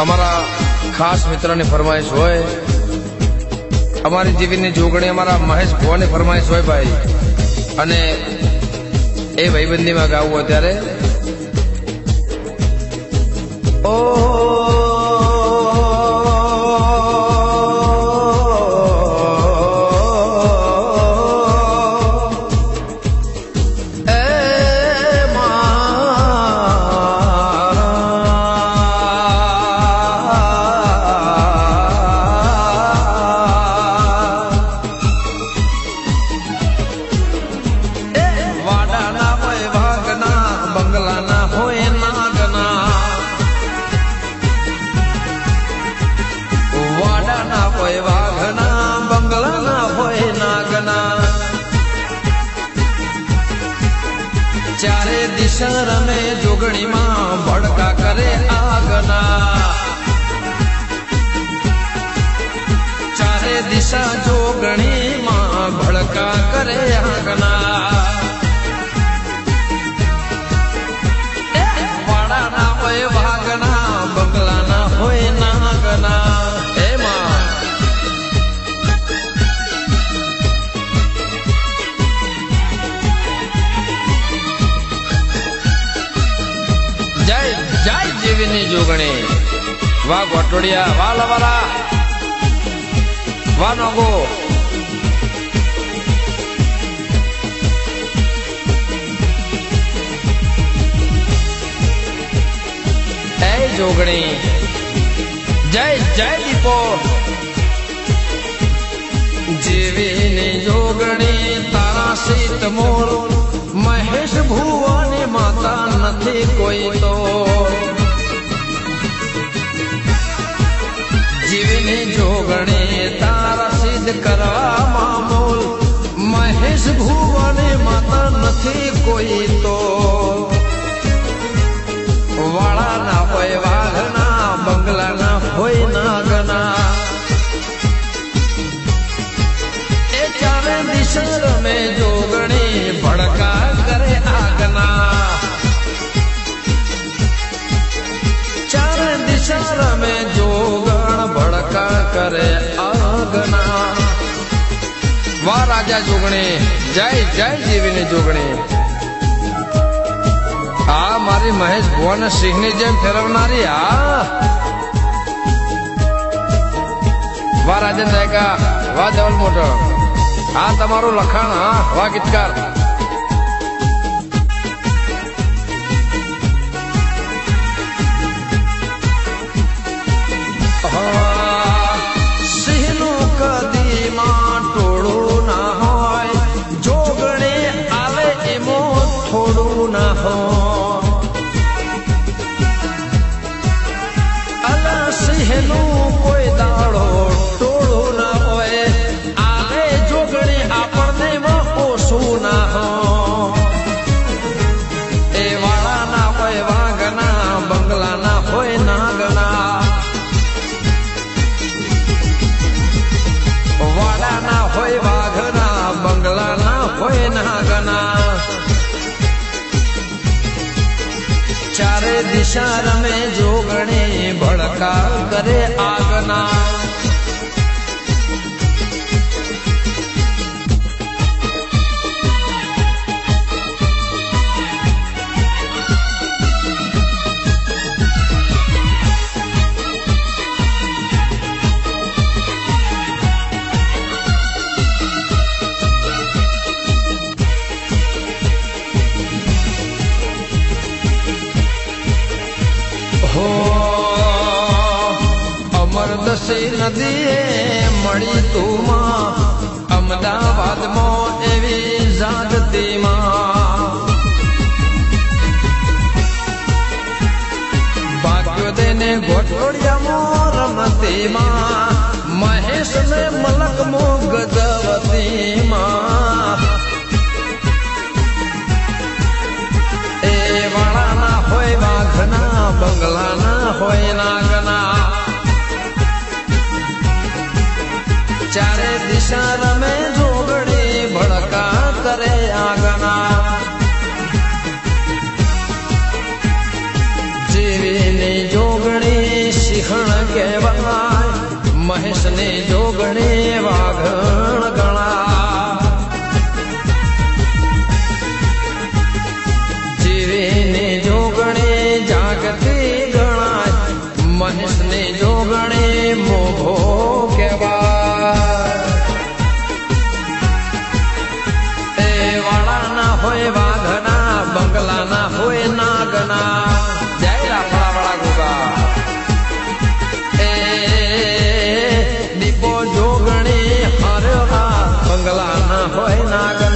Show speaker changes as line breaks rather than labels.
અમારા ખાસ મિત્રની ફરમાઈશ હોય, અમારી જીવીની જોગણી અમારા મહેશ ભુવાની ફરમાઈશ હોય ભાઈ, અને એ ભાઈબંધીમાં ગાવું અત્યારે ઓ चारे दिशा रमे जोगणी मां भड़का करे आगना, चारे दिशा जोगणी मां भड़का करे आगना। वाड़ा ना होय वागना, बंगला ना होय नागना। ए मां जय जय जीवनी जोगणी, वाह गोटोड़िया, वाह लवारा, वाह नोगो। ए जोगणी जय जय दीपो, जीवनी जोगणी तारा सीत मोर, महेश भुवानी माता नथी कोई तो। जीवनी जोगणी तारा सिद्ध करवा मामूल, महेश भुवानी माता नथी कोई तो। वाड़ा ना होय वाघना, बंगला ना होय नागना। ए चारे दिशा में जोगणी भड़का करे आगना, चार दिशा में जोगण भड़का करे आगना। वाह राजा जोगणी, जय जय जीवनी जोगणी। आ मारी महेश भुवन सिंह ની જેમ ફેરવનારી આ વાહ રાજેન્દ્ર નાયકા, વાહ દેવલ મોટો, આ તમારું લખાણ, હા વાહ ગીતકાર। સિંહનું કદીમાં ટોળું ના હોય, જોગણે આવે એમો થોડું ના હોય। અલા સિંહનું કોઈ દાડો ટોળું ના હોય, આવે જોગણે આપણને ઓછું ના હોય। એ વાળા ના હોય વાઘના, બંગલા ના હોય નાગના। वाड़ा ना होय वाघना, बंगला ना होय नागना। चारे दिशा में जोगणी भड़का करे आगना। અમરદસી નદીએ મળી તુમાં, અમદાવાદમાં એવી જાગતીમાં। ભાગ્યો દેને ગોટોડિયામાં રમતીમાં, મહેશ ને મલકમાં ગજવતીમાં। એ વાળા ના હોય વાઘના, બંગલા ના હોય નાગના। चारे दिशा में जोगड़ी भड़का करे आगना। जीवनी जोगड़ी सिंह જોગણે વાઘણ ગણા જીવીને જોગણે જાગતી ગણાય મહેશને જોગણે મોભો કહેવાય એ વાળાના હોય વાઘના બંગલાના હોય નાગના જય રાફળાવાળા ગોગા દીપો જોગણી હરવા બંગલાના હોય નાગ